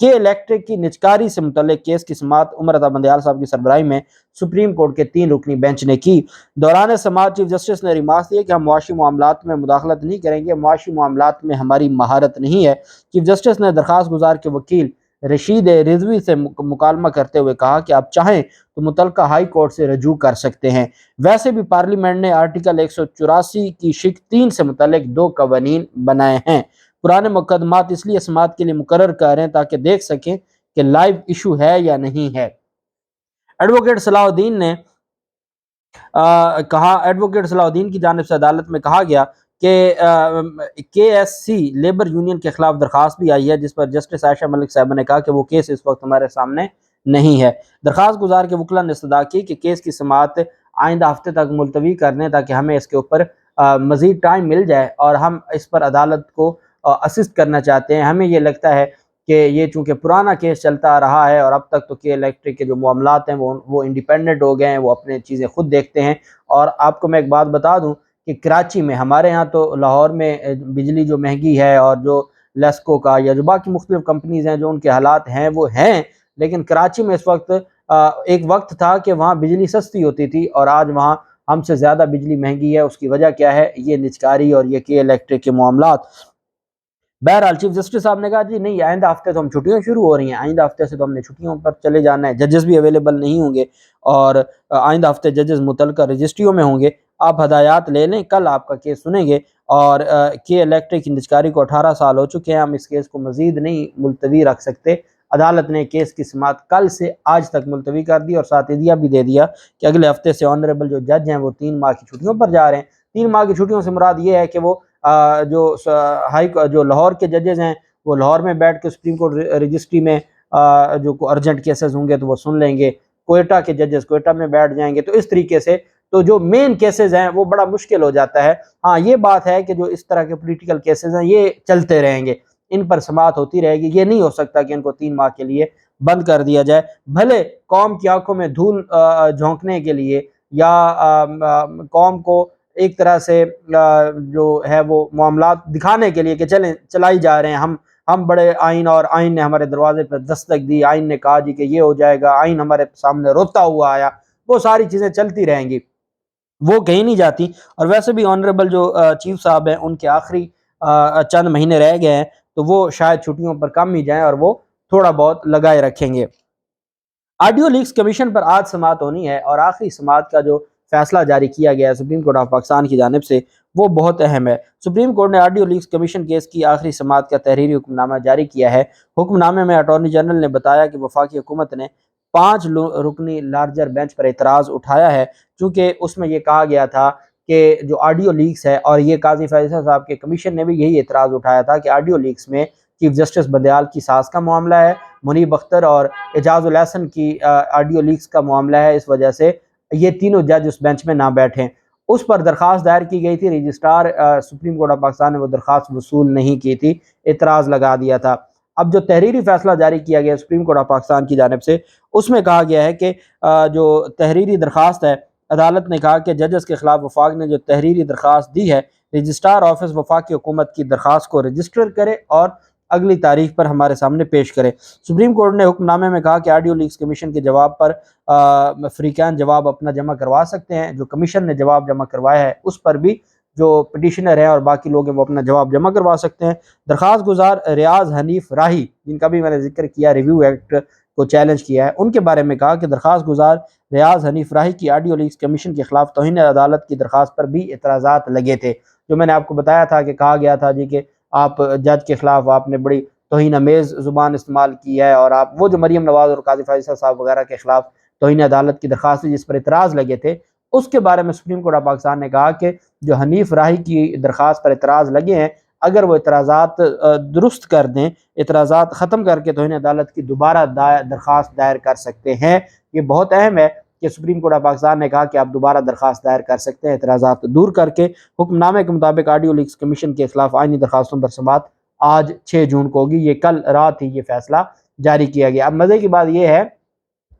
کہ الیکٹرک کی نجکاری سے متعلق کیس کی سماعت عمر عطا بندیال صاحب کی سربراہی میں سپریم کورٹ کے 3 رکنی بینچ نے کی۔ دوران سماعت چیف جسٹس نے ریمارکس دیے کہ ہم معاشی معاملات میں مداخلت نہیں کریں گے، معاشی معاملات میں ہماری مہارت نہیں ہے۔ چیف جسٹس نے درخواست گزار کے وکیل رشید رضوی سے مکالمہ کرتے ہوئے کہا کہ آپ چاہیں تو متعلقہ ہائی کورٹ سے رجوع کر سکتے ہیں۔ ویسے بھی پارلیمنٹ نے آرٹیکل 184 کی شق 3 سے متعلق 2 قوانین بنائے ہیں۔ پرانے مقدمات اس لیے سماعت کے لیے مقرر کر رہے ہیں تاکہ دیکھ سکیں کہ لائیو ایشو ہے یا نہیں ہے۔ ایڈوکیٹ صلاح الدین نے ایڈوکیٹ صلاح الدین کی جانب سے عدالت میں کہا گیا کہ کے ایس سی لیبر یونین کے خلاف درخواست بھی آئی ہے، جس پر جسٹس عائشہ ملک صاحبہ نے کہا کہ وہ کیس اس وقت ہمارے سامنے نہیں ہے۔ درخواست گزار کے وکلا نے استدعا کی کہ کیس کی سماعت آئندہ ہفتے تک ملتوی کر دیں تاکہ ہمیں اس کے اوپر مزید ٹائم مل جائے، اور ہم اس پر عدالت کو اسسٹ کرنا چاہتے ہیں۔ ہمیں یہ لگتا ہے کہ یہ چونکہ پرانا کیس چلتا آ رہا ہے اور اب تک تو کے الیکٹرک کے جو معاملات ہیں وہ انڈیپینڈنٹ ہو گئے ہیں، وہ اپنے چیزیں خود دیکھتے ہیں۔ اور آپ کو میں ایک بات بتا دوں کہ کراچی میں، ہمارے ہاں تو لاہور میں بجلی جو مہنگی ہے اور جو لیسکو کا یا جو باقی مختلف کمپنیز ہیں جو ان کے حالات ہیں وہ ہیں، لیکن کراچی میں اس وقت ایک وقت تھا کہ وہاں بجلی سستی ہوتی تھی اور آج وہاں ہم سے زیادہ بجلی مہنگی ہے۔ اس کی وجہ کیا ہے؟ یہ نجکاری اور یہ کے الیکٹرک کے معاملات۔ بہرحال چیف جسٹس صاحب نے کہا جی نہیں، آئندہ ہفتے تو ہم چھٹیاں شروع ہو رہی ہیں، آئندہ ہفتے سے تو ہم نے چھٹیوں پر چلے جانا ہے، ججز بھی اویلیبل نہیں ہوں گے اور آئندہ ہفتے ججز متعلقہ رجسٹریوں میں ہوں گے۔ آپ ہدایات لے لیں، کل آپ کا کیس سنیں گے۔ اور کے الیکٹرک کی نجکاری کو 18 سال ہو چکے ہیں، ہم اس کیس کو مزید نہیں ملتوی رکھ سکتے۔ عدالت نے کیس کی سماعت کل سے آج تک ملتوی کر دی اور ساتھ عدیہ بھی دے دیا کہ اگلے ہفتے سے آنریبل جو جج ہیں وہ 3 ماہ کی چھٹیوں پر جا رہے ہیں۔ 3 ماہ کی چھٹیوں سے مراد یہ ہے کہ وہ جو لاہور کے ججز ہیں وہ لاہور میں بیٹھ کے سپریم کورٹ رجسٹری میں جو ارجنٹ کیسز ہوں گے تو وہ سن لیں گے، کوئٹہ کے ججز کوئٹہ میں بیٹھ جائیں گے۔ تو اس طریقے سے تو جو مین کیسز ہیں وہ بڑا مشکل ہو جاتا ہے۔ ہاں یہ بات ہے کہ جو اس طرح کے پولیٹیکل کیسز ہیں یہ چلتے رہیں گے، ان پر سماعت ہوتی رہے گی۔ یہ نہیں ہو سکتا کہ ان کو 3 ماہ کے لیے بند کر دیا جائے، بھلے قوم کی آنکھوں میں دھول جھونکنے کے لیے یا قوم کو ایک طرح سے جو ہے وہ معاملات دکھانے کے لیے کہ چلیں چلائی جا رہے ہیں، ہم بڑے آئین، اور آئین نے ہمارے دروازے پر دستک دی، آئین نے کہا جی کہ یہ ہو جائے گا، آئین ہمارے سامنے روتا ہوا آیا، وہ ساری چیزیں چلتی رہیں گی، وہ کہیں نہیں جاتی۔ اور ویسے بھی آنریبل جو چیف صاحب ہیں ان کے آخری چند مہینے رہ گئے ہیں، تو وہ شاید چھٹیوں پر کم ہی جائیں اور وہ تھوڑا بہت لگائے رکھیں گے۔ آڈیو لیکس کمیشن پر آج سماعت ہونی ہے اور آخری سماعت کا جو فیصلہ جاری کیا گیا ہے سپریم کورٹ آف پاکستان کی جانب سے وہ بہت اہم ہے۔ سپریم کورٹ نے آڈیو لیکس کمیشن کیس کی آخری سماعت کا تحریری حکم نامہ جاری کیا ہے۔ حکم نامے میں اٹارنی جنرل نے بتایا کہ وفاقی حکومت نے 5 رکنی لارجر بینچ پر اعتراض اٹھایا ہے، چونکہ اس میں یہ کہا گیا تھا کہ جو آڈیو لیکس ہے، اور یہ قاضی فیصل صاحب کے کمیشن نے بھی یہی اعتراض اٹھایا تھا کہ آڈیو لیکس میں چیف جسٹس بندیال کی ساس کا معاملہ ہے، منیب اختر اور اعجاز الاحسن کی آڈیو لیکس کا معاملہ ہے، اس وجہ سے یہ تینوں جج اس بینچ میں نہ بیٹھیں۔ اس پر درخواست دائر کی گئی تھی، registrar supreme court of Pakistan نے وہ درخواست وصول نہیں کی تھی، اعتراض لگا دیا تھا۔ اب جو تحریری فیصلہ جاری کیا گیا سپریم کورٹ آف پاکستان کی جانب سے، اس میں کہا گیا ہے کہ جو تحریری درخواست ہے، عدالت نے کہا کہ ججز کے خلاف وفاق نے جو تحریری درخواست دی ہے، رجسٹرار آفس وفاقی حکومت کی درخواست کو رجسٹر کرے اور اگلی تاریخ پر ہمارے سامنے پیش کرے۔ سپریم کورٹ نے حکم نامے میں کہا کہ آڈیو لیکس کمیشن کے جواب پر فریقین جواب اپنا جمع کروا سکتے ہیں، جو کمیشن نے جواب جمع کروایا ہے اس پر بھی جو پٹیشنر ہیں اور باقی لوگ ہیں وہ اپنا جواب جمع کروا سکتے ہیں۔ درخواست گزار ریاض حنیف راہی، جن کا بھی میں نے ذکر کیا، ریویو ایکٹ کو چیلنج کیا ہے، ان کے بارے میں کہا کہ درخواست گزار ریاض حنیف راہی کی آڈیو لیکس کمیشن کے خلاف توہین عدالت کی درخواست پر بھی اعتراضات لگے تھے، جو میں نے آپ کو بتایا تھا کہ کہا گیا تھا جی کہ آپ جج کے خلاف آپ نے بڑی توہین امیز زبان استعمال کی ہے، اور آپ وہ جو مریم نواز اور قاضی فیصل صاحب وغیرہ کے خلاف توہین عدالت کی درخواست جس پر اعتراض لگے تھے، اس کے بارے میں سپریم کورٹ آف پاکستان نے کہا کہ جو حنیف راہی کی درخواست پر اعتراض لگے ہیں، اگر وہ اعتراضات درست کر دیں، اعتراضات ختم کر کے توہین عدالت کی دوبارہ درخواست دائر کر سکتے ہیں۔ یہ بہت اہم ہے کہ سپریم کورٹ آف پاکستان نے کہا کہ آپ دوبارہ درخواست دائر کر سکتے ہیں اعتراضات دور کر کے۔ حکم نامے کے مطابق آڈیو لیکس کمیشن کے خلاف آئینی درخواستوں پر سماعت آج 6 جون کو ہوگی۔ یہ کل رات ہی یہ فیصلہ جاری کیا گیا۔ اب مزے کی بات یہ ہے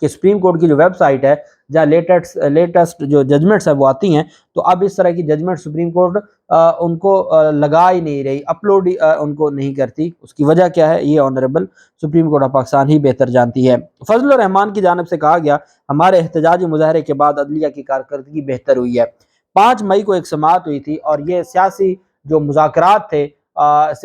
کہ سپریم کورٹ کی جو ویب سائٹ ہے جہاں لیٹسٹ جو ججمنٹس ہیں وہ آتی ہیں، تو اب اس طرح کی ججمنٹ سپریم کورٹ ان کو لگا ہی نہیں رہی، اپلوڈ ان کو نہیں کرتی۔ اس کی وجہ کیا ہے یہ honourable supreme court of Pakistan ہی بہتر جانتی ہے۔ فضل الرحمان کی جانب سے کہا گیا ہمارے احتجاجی مظاہرے کے بعد عدلیہ کی کارکردگی بہتر ہوئی ہے۔ 5 مئی کو ایک سماعت ہوئی تھی اور یہ سیاسی جو مذاکرات تھے،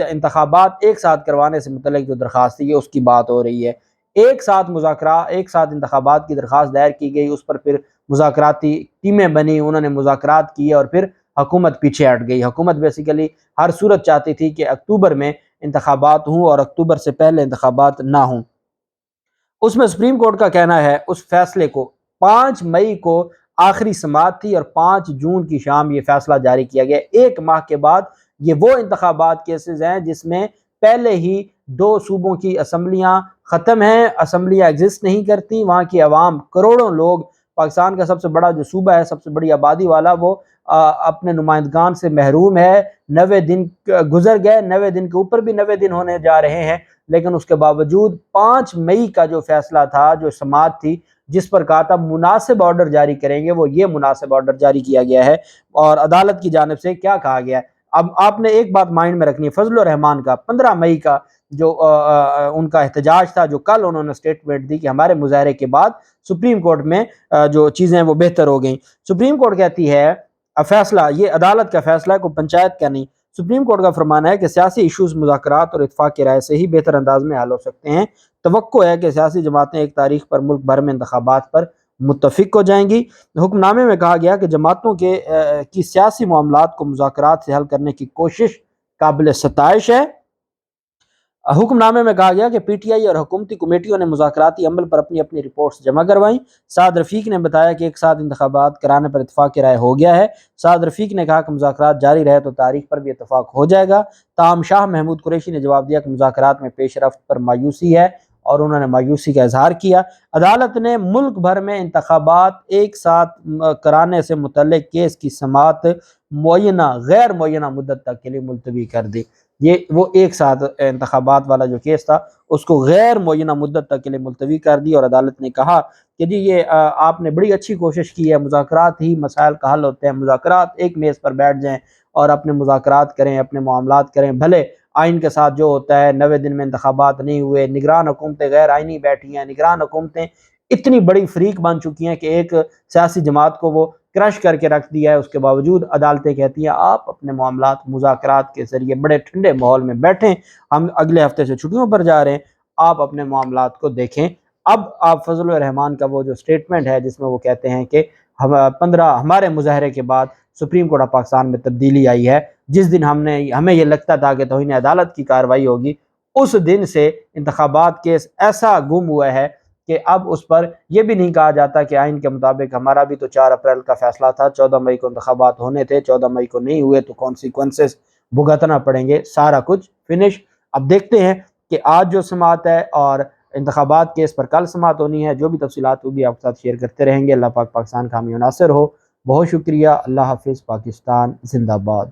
انتخابات ایک ساتھ کروانے سے متعلق جو درخواست تھی، یہ اس کی بات ہو رہی ہے۔ ایک ساتھ انتخابات کی درخواست دائر کی گئی، اس پر پھر مذاکراتی ٹیمیں بنی، انہوں نے مذاکرات کیے اور پھر حکومت پیچھے ہٹ گئی۔ حکومت بیسیکلی ہر صورت چاہتی تھی کہ اکتوبر میں انتخابات ہوں اور اکتوبر سے پہلے انتخابات نہ ہوں۔ اس میں سپریم کورٹ کا کہنا ہے اس فیصلے کو 5 مئی کو آخری سماعت تھی اور 5 جون کی شام یہ فیصلہ جاری کیا گیا۔ ایک ماہ کے بعد یہ وہ انتخابات کیسز ہیں جس میں پہلے ہی 2 صوبوں کی اسمبلیاں ختم ہیں، اسمبلیاں ایگزسٹ نہیں کرتی، وہاں کی عوام کروڑوں لوگ، پاکستان کا سب سے بڑا جو صوبہ ہے، سب سے بڑی آبادی والا، وہ اپنے نمائندگان سے محروم ہے۔ 90 دن گزر گئے، 90 دن کے اوپر بھی 90 دن ہونے جا رہے ہیں، لیکن اس کے باوجود 5 مئی کا جو فیصلہ تھا، جو سماعت تھی جس پر کہا تھا مناسب آرڈر جاری کریں گے، وہ یہ مناسب آرڈر جاری کیا گیا ہے۔ اور عدالت کی جانب سے کیا کہا گیا ہے، اب آپ نے ایک بات مائنڈ میں رکھنی ہے، فضل الرحمان کا 15 مئی کا جو ان کا احتجاج تھا، جو کل انہوں نے سٹیٹمنٹ دی کہ ہمارے مظاہرے کے بعد سپریم کورٹ میں جو چیزیں وہ بہتر ہو گئیں۔ سپریم کورٹ کہتی ہے فیصلہ یہ عدالت کا فیصلہ ہے، کوئی پنچایت کا نہیں۔ سپریم کورٹ کا فرمانا ہے کہ سیاسی ایشوز مذاکرات اور اتفاق کی رائے سے ہی بہتر انداز میں حل ہو سکتے ہیں۔ توقع ہے کہ سیاسی جماعتیں ایک تاریخ پر ملک بھر میں انتخابات پر متفق ہو جائیں گی۔ حکم نامے میں کہا گیا کہ جماعتوں کی سیاسی معاملات کو مذاکرات سے حل کرنے کی کوشش قابل ستائش ہے۔ حکم نامے میں کہا گیا کہ پی ٹی آئی اور حکومتی کمیٹیوں نے مذاکراتی عمل پر اپنی اپنی رپورٹس جمع کروائیں۔ سعد رفیق نے بتایا کہ ایک ساتھ انتخابات کرانے پر اتفاق کی رائے ہو گیا ہے۔ سعد رفیق نے کہا کہ مذاکرات جاری رہے تو تاریخ پر بھی اتفاق ہو جائے گا۔ تاہم شاہ محمود قریشی نے جواب دیا کہ مذاکرات میں پیش رفت پر مایوسی ہے اور انہوں نے مایوسی کا اظہار کیا۔ عدالت نے ملک بھر میں انتخابات ایک ساتھ کرانے سے متعلق کیس کی سماعت غیر معینہ مدت تک کے لیے ملتوی کر دی۔ یہ وہ ایک ساتھ انتخابات والا جو کیس تھا اس کو غیر معینہ مدت تک کے لیے ملتوی کر دی، اور عدالت نے کہا کہ جی یہ آپ نے بڑی اچھی کوشش کی ہے، مذاکرات ہی مسائل کا حل ہوتے ہیں، مذاکرات ایک میز پر بیٹھ جائیں اور اپنے مذاکرات کریں، اپنے معاملات کریں، بھلے آئین کے ساتھ جو ہوتا ہے 90 دن میں انتخابات نہیں ہوئے، نگران حکومتیں غیر آئینی بیٹھی ہیں، نگران حکومتیں اتنی بڑی فریق بن چکی ہیں کہ ایک سیاسی جماعت کو وہ کرش کر کے رکھ دیا ہے، اس کے باوجود عدالتیں کہتی ہیں آپ اپنے معاملات مذاکرات کے ذریعے بڑے ٹھنڈے ماحول میں بیٹھیں، ہم اگلے ہفتے سے چھٹیوں پر جا رہے ہیں، آپ اپنے معاملات کو دیکھیں۔ اب آپ فضل الرحمان کا وہ جو سٹیٹمنٹ ہے جس میں وہ کہتے ہیں کہ ہمارے مظاہرے کے بعد سپریم کورٹ آف پاکستان میں تبدیلی آئی ہے، جس دن ہمیں یہ لگتا تھا کہ توہین عدالت کی کارروائی ہوگی، اس دن سے انتخابات کیس ایسا گم ہوا ہے کہ اب اس پر یہ بھی نہیں کہا جاتا کہ آئین کے مطابق ہمارا بھی تو 4 اپریل کا فیصلہ تھا، 14 مئی کو انتخابات ہونے تھے، 14 مئی کو نہیں ہوئے تو کانسیکوینسز بھگتنا پڑیں گے، سارا کچھ فنش۔ اب دیکھتے ہیں کہ آج جو سماعت ہے اور انتخابات کیس پر کل سماعت ہونی ہے، جو بھی تفصیلات ہوگی آپ کے ساتھ شیئر کرتے رہیں گے۔ اللہ پاک پاکستان کا حامی و ناصر ہو۔ بہت شکریہ، اللہ حافظ، پاکستان زندہ باد۔